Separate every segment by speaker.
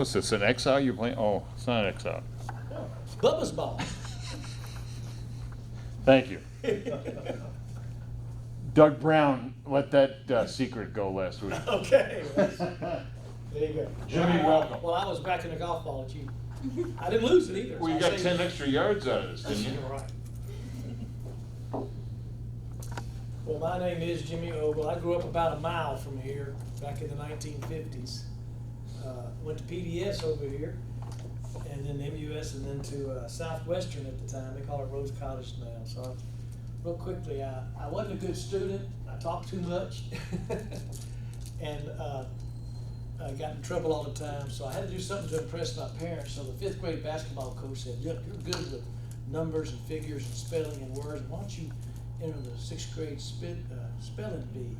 Speaker 1: What's this, an exile you're playing? Oh, it's not an exile.
Speaker 2: No, it's Bubba's ball.
Speaker 1: Thank you. Doug Brown let that secret go last week.
Speaker 2: Okay. There you go.
Speaker 1: Jimmy, welcome.
Speaker 2: Well, I was back in the golf ball at you. I didn't lose it either.
Speaker 1: Well, you got 10 extra yards out of this, didn't you?
Speaker 2: Right. Well, my name is Jimmy Ogle. I grew up about a mile from here back in the 1950s. Went to PDS over here, and then MUS, and then to Southwestern at the time. They call it Rose College now. So, real quickly, I wasn't a good student. I talked too much, and I got in trouble all the time. So I had to do something to impress my parents. So the 5th grade basketball coach said, "Look, you're good with numbers and figures and spelling and words. Why don't you enter the 6th grade spelling bee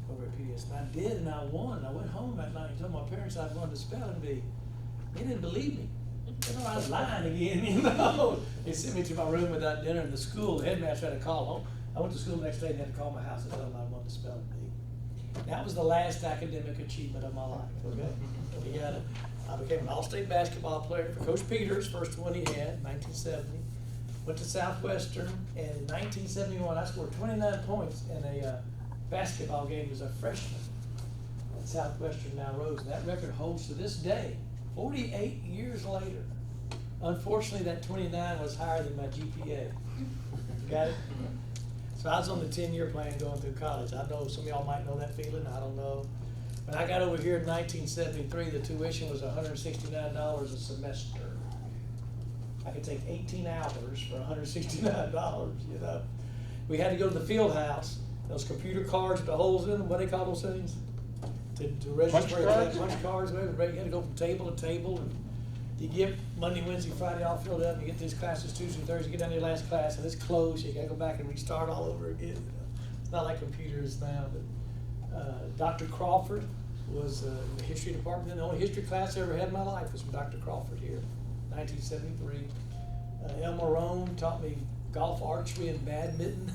Speaker 2: over at PDS?" And I did, and I won. I went home that night and told my parents I'd won the spelling bee. They didn't believe me. They thought I was lying again, you know. They sent me to my room without dinner in the school. The headmaster had to call home. I went to school the next day and had to call my house and tell them I won the spelling bee. That was the last academic achievement of my life, okay? You got it. I became an all-state basketball player for Coach Peters, first one he had, 1970. Went to Southwestern, and in 1971, I scored 29 points in a basketball game as a freshman at Southwestern now Rose. And that record holds to this day, 48 years later. Unfortunately, that 29 was higher than my GPA. Got it? So I was on the 10-year plan going through college. I know some of y'all might know that feeling. I don't know. When I got over here in 1973, the tuition was $169 a semester. I could take 18 hours for $169, you know. We had to go to the field house, those computer cards with the holes in them, what do they call those things? To register punch cards, whatever. You had to go from table to table, and you get Monday, Wednesday, Friday all filled up, and you get these classes Tuesday and Thursday, you get down to your last class, and it's closed, you gotta go back and restart all over again. You know. It's not like computers now, but Dr. Crawford was in the history department, and the only history class I ever had in my life was from Dr. Crawford here, 1973. Elma Roan taught me golf, archery, and badminton.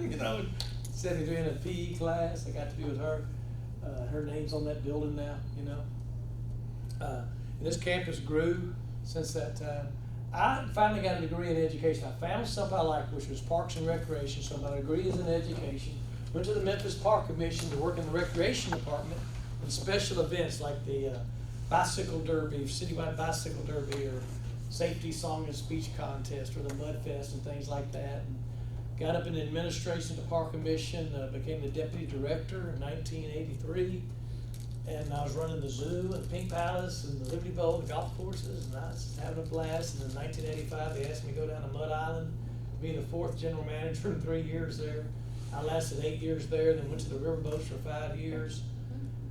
Speaker 2: You know, sent me through in a PE class. I got to be with her. Her name's on that building now, you know. And this campus grew since that time. I finally got a degree in education. I found something I liked, which was parks and recreation. So my degree is in education. Went to the Memphis Park Commission to work in the recreation department and special events like the bicycle derby, citywide bicycle derby, or safety song and speech contest, or the Mud Fest and things like that. And got up in administration at the Park Commission, became the deputy director in 1983, and I was running the zoo and the Pink Palace and the Liberty Bowl and the golf courses, and I was having a blast. And in 1985, they asked me to go down to Mud Island, be the 4th general manager in 3 years there. I lasted 8 years there, then went to the riverboats for 5 years.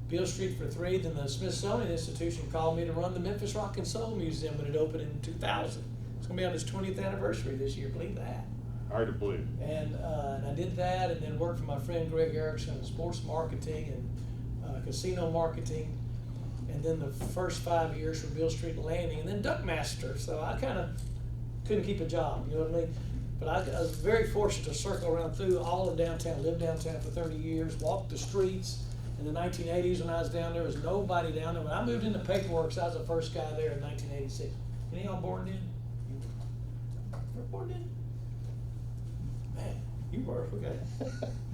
Speaker 2: Beale Street for 3, then the Smithsonian Institution called me to run the Memphis Rock and Soul Museum when it opened in 2000. It's going to be on its 20th anniversary this year, believe that.
Speaker 1: Hard to believe.
Speaker 2: And I did that, and then worked for my friend Greg Erickson in sports marketing and casino marketing. And then the first 5 years for Beale Street Landing, and then Duckmaster. So I kind of couldn't keep a job, you know what I mean? But I was very fortunate to circle around through all of downtown, lived downtown for 30 years, walked the streets. In the 1980s, when I was down there was nobody down there. When I moved into paperwork, I was the first guy there in 1986. Any of y'all born then? You were born then? Man, you were, okay.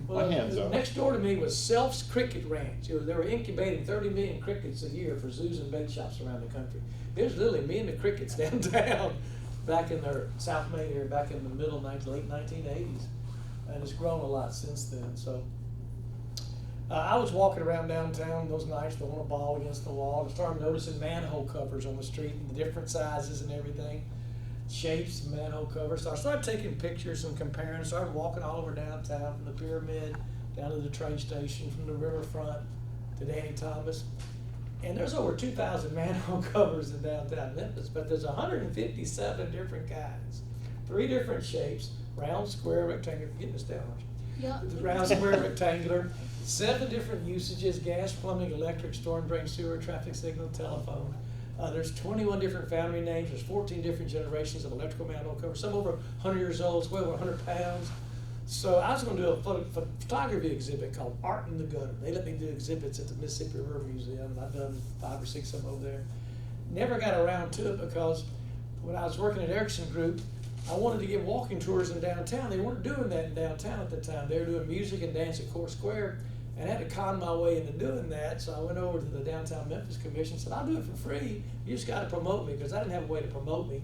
Speaker 2: Well,
Speaker 1: My hands up.
Speaker 2: next door to me was Self's Cricket Ranch. They were incubating 30 million crickets a year for zoos and bait shops around the country. It was literally me and the crickets downtown back in their South Main area, back in the late 1980s. And it's grown a lot since then. So. I was walking around downtown those nights, throwing a ball against the wall, and started noticing manhole covers on the street and the different sizes and everything, shapes, and manhole covers. So I started taking pictures and comparing. Started walking all over downtown, from the Pyramid down to the train station, from the riverfront to Danny Thomas. And there's over 2,000 manhole covers in downtown Memphis, but there's 157 different kinds, 3 different shapes: round, square, rectangular. You're getting this down, aren't you?
Speaker 3: Yep.
Speaker 2: Round, square, rectangular. 7 different usages: gas, plumbing, electric, storm drain, sewer, traffic signal, telephone. There's 21 different family names. There's 14 different generations of electrical manhole covers. Some over 100 years old, some over 100 pounds. So I was going to do a photography exhibit called Art in the Gutter. They let me do exhibits at the Mississippi River Museum, and I've done 5 or 6 of them over there. never got around to it because when I was working at Erickson Group, I wanted to give walking tours in downtown. They weren't doing that in downtown at the time. They were doing music and dance at Court Square, and I had to con my way into doing that. So I went over to the Downtown Memphis Commission and said, I'll do it for free. You just got to promote me, because I didn't have a way to promote me.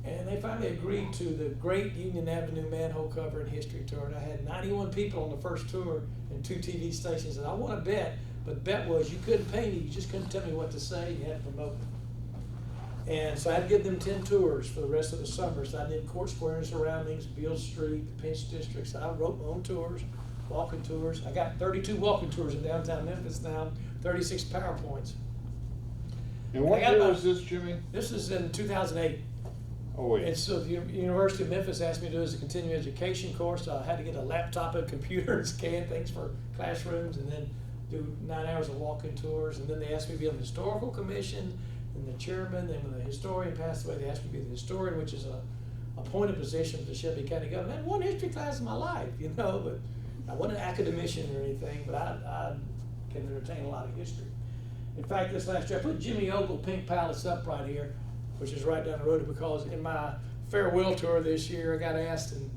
Speaker 2: And they finally agreed to the great Union Avenue manhole cover and history tour. And I had 91 people on the first tour and 2 TV stations. And I won a bet, but the bet was you couldn't pay me. You just couldn't tell me what to say. You had to promote me. And so I had to give them 10 tours for the rest of the summer. So I did Court Square and surroundings, Beale Street, the Pinch District. So I wrote my own tours, walking tours. I got 32 walking tours in downtown Memphis now, 36 PowerPoints.
Speaker 1: And what year was this, Jimmy?
Speaker 2: This is in 2008.
Speaker 1: Oh, wait.
Speaker 2: And so the University of Memphis asked me to do it as a continuing education course. So I had to get a laptop and computer and scan things for classrooms, and then do 9 hours of walking tours. And then they asked me to be on the historical commission, and the chairman. Then when the historian passed away, they asked me to be the historian, which is a appointed position for the Shelby County government. I had one history class in my life, but I wasn't an academician or anything, but I can entertain a lot of history. In fact, this last year, I put Jimmy Ogle Pink Palace up right here, which is right down the road, because in my farewell tour this year, I got asked in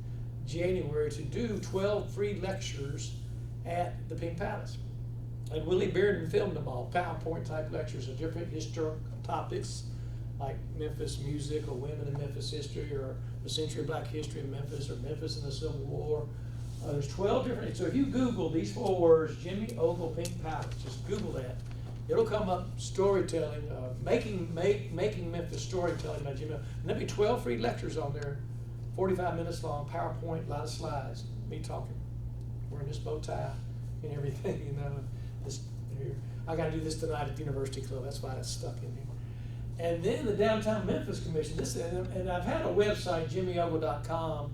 Speaker 2: January to do 12 free lectures at the Pink Palace. And Willie Bearden filmed them all, PowerPoint type lectures of different historical topics, like Memphis music, or women in Memphis history, or the century of black history in Memphis, or Memphis in the Civil War. There's 12 different, so if you Google these 4 words, Jimmy Ogle Pink Palace, just Google that. It'll come up, storytelling, making Memphis storytelling by Jimmy. And there'll be 12 free lectures on there, 45 minutes long, PowerPoint, a lot of slides, me talking, wearing this bow tie and everything, This, here. I got to do this tonight at the University Club. That's why it's stuck in here. And then the Downtown Memphis Commission. And I've had a website, jimmyogle.com,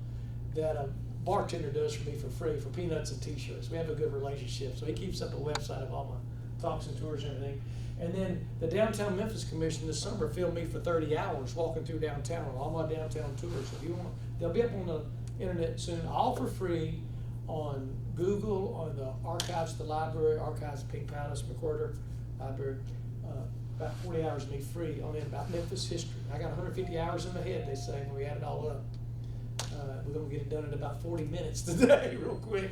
Speaker 2: that a bartender does for me for free for peanuts and T-shirts. We have a good relationship, so he keeps up a website of all my talks and tours and everything. And then the Downtown Memphis Commission this summer filmed me for 30 hours walking through downtown on all my downtown tours. If you want, they'll be up on the internet soon, all for free, on Google, on the archives of the library, archives of Pink Palace, McWhorter Library. About 40 hours of me free on it about Memphis history. I got 150 hours in my head, they say, when we add it all up. We're going to get it done in about 40 minutes today, real quick,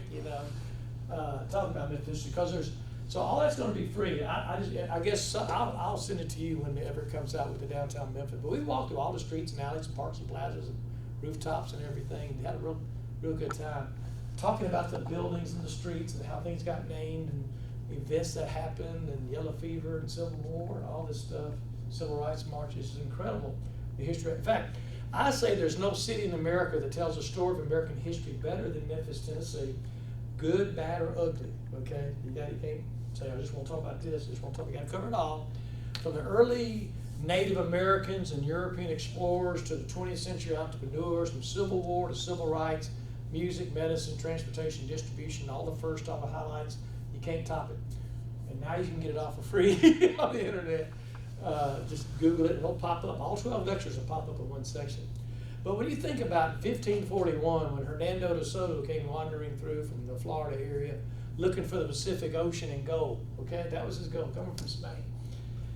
Speaker 2: talking about Memphis, because so all that's going to be free. I guess I'll send it to you whenever it comes out with the Downtown Memphis. But we walked through all the streets and alleys and parks and plazas and rooftops and everything. We had a real good time talking about the buildings and the streets and how things got named and events that happened, and yellow fever and Civil War and all this stuff, civil rights marches. Is incredible, the history. In fact, I say there's no city in America that tells a story of American history better than Memphis, Tennessee, good, bad, or ugly. Okay, you can't say I just want to talk about this. I just want to talk. You got to cover it all, from the early Native Americans and European explorers to the 20th century entrepreneurs, from Civil War to civil rights, music, medicine, transportation, distribution, all the first all the highlights. You can't top it. And now you can get it all for free on the internet. Just Google it and it'll pop up. All 12 lectures will pop up in one section. But when you think about 1541, when Hernando de Soto came wandering through from the Florida area, looking for the Pacific Ocean and gold, okay? That was his goal, coming from Spain.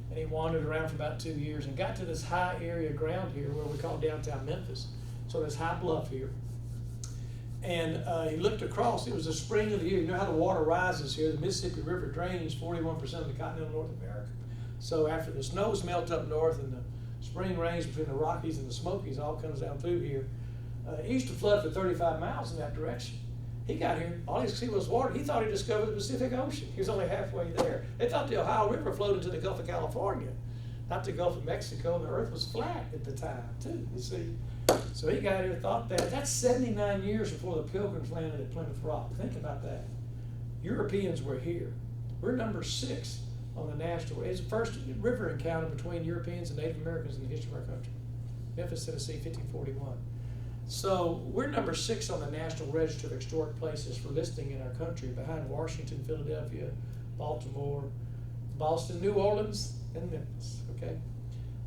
Speaker 2: And he wandered around for about 2 years and got to this high area ground here where we call downtown Memphis. So this high bluff here. And he looked across. It was the spring of the year. You know how the water rises here. The Mississippi River drains 41% of the continental North America. So after the snows melt up north and the spring rains between the Rockies and the Smokies all comes down through here, it used to flood for 35 miles in that direction. He got here, all he could see was water. He thought he discovered the Pacific Ocean. He was only halfway there. They thought the Ohio River flowed into the Gulf of California, not the Gulf of Mexico. The earth was flat at the time, too, you see. So he got here, thought that. That's 79 years before the Pilgrims landed at Plymouth Rock. Think about that. Europeans were here. We're number 6 on the national. It's the first river encounter between Europeans and Native Americans in the history of our country. Memphis, Tennessee, 1541. So we're number 6 on the National Register of Historic Places for listing in our country, behind Washington, Philadelphia, Baltimore, Boston, New Orleans, and Memphis, okay?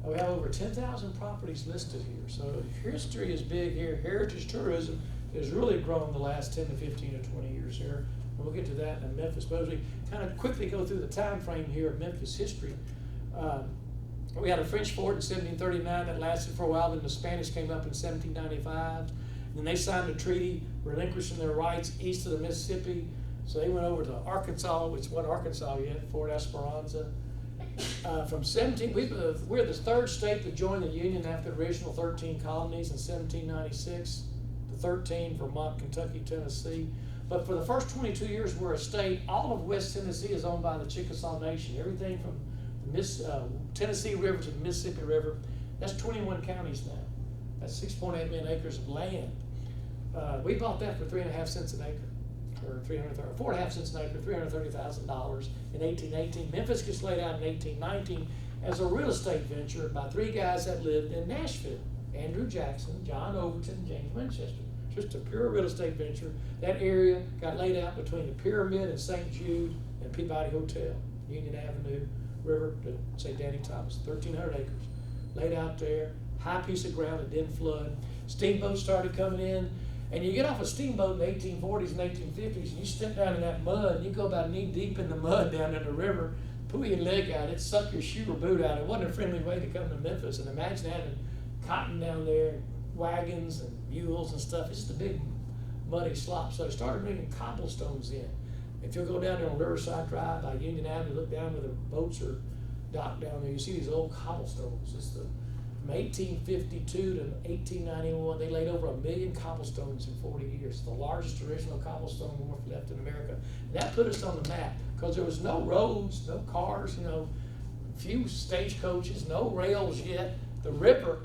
Speaker 2: We have over 10,000 properties listed here. So history is big here. Heritage tourism has really grown the last 10 to 15 to 20 years here. And we'll get to that in Memphis. But as we kind of quickly go through the time frame here of Memphis history, We had a French fort in 1739 that lasted for a while, then the Spanish came up in 1795. Then they signed a treaty relinquishing their rights east of the Mississippi. So they went over to Arkansas, which wasn't Arkansas yet, Fort Esperanza. We're the third state to join the Union after the original 13 colonies in 1796. The 13, Vermont, Kentucky, Tennessee. But for the first 22 years we're a state, all of West Tennessee is owned by the Chickasaw Nation. Everything from the Tennessee River to the Mississippi River, that's 21 counties now. That's 6.8 million acres of land. We bought that for 3.5 cents an acre. Or 4.5 cents an acre, $330,000 in 1818. Memphis gets laid out in 1819 as a real estate venture by 3 guys that lived in Nashville: Andrew Jackson, John Overton, James Winchester. Just a pure real estate venture. That area got laid out between the Pyramid and St. Jude and Peabody Hotel, Union Avenue, River to St. Danny Thomas, 1,300 acres. Laid out there, high piece of ground that didn't flood. Steamboats started coming in. And you get off a steamboat in the 1840s and 1850s, and you step down in that mud, and you go about knee deep in the mud down in the river, pull your leg out, it suck your shoe or boot out. It wasn't a friendly way to come to Memphis. And imagine having cotton down there, wagons and mules and stuff. It's just a big muddy slop. So they started bringing cobblestones in. If you'll go down there on Riverside Drive by Union Avenue, look down where the boats are docked down there, you see these old cobblestones. From 1852 to 1891, they laid over 1 million cobblestones in 40 years. The largest original cobblestone wharf left in America. And that put us on the map because there was no roads, no cars, few stagecoaches, no rails yet. The river